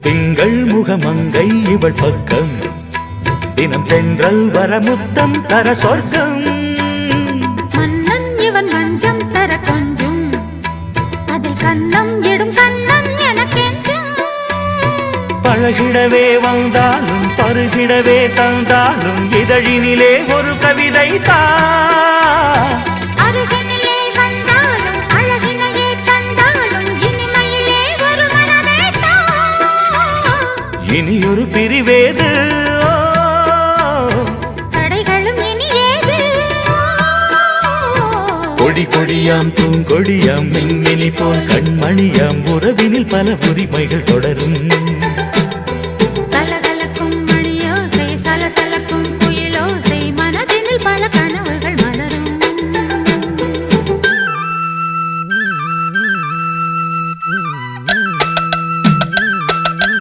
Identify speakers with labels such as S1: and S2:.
S1: திங்கள் முகமங்கை இவள் பக்கம் தினம் தென்றல் வர முத்தம் தர சொர்க்கம்
S2: மன்னன் இவன் மஞ்சம் தர கொஞ்சம் அதில் கண்ணம் இடும் கண்ணன் எனக்கென்றும்
S1: பழகிடவே வந்தாலும் பருகிடவே தந்தாலும் இதழினிலே ஒரு கவிதை தான்
S2: அருகினிலே வந்தாலும் அழகினையே தந்தாலும் இனிமையிலே ஒரு மனமே தான்
S1: இனியொரு பிரிவேது
S2: தடைகளும் இனியேது
S1: கொடி கொடியாம் பூங்கொடியாம் மின்மினி போல் கண்மணியாம் உறவினில் பல உரிமைகள் தொடரும்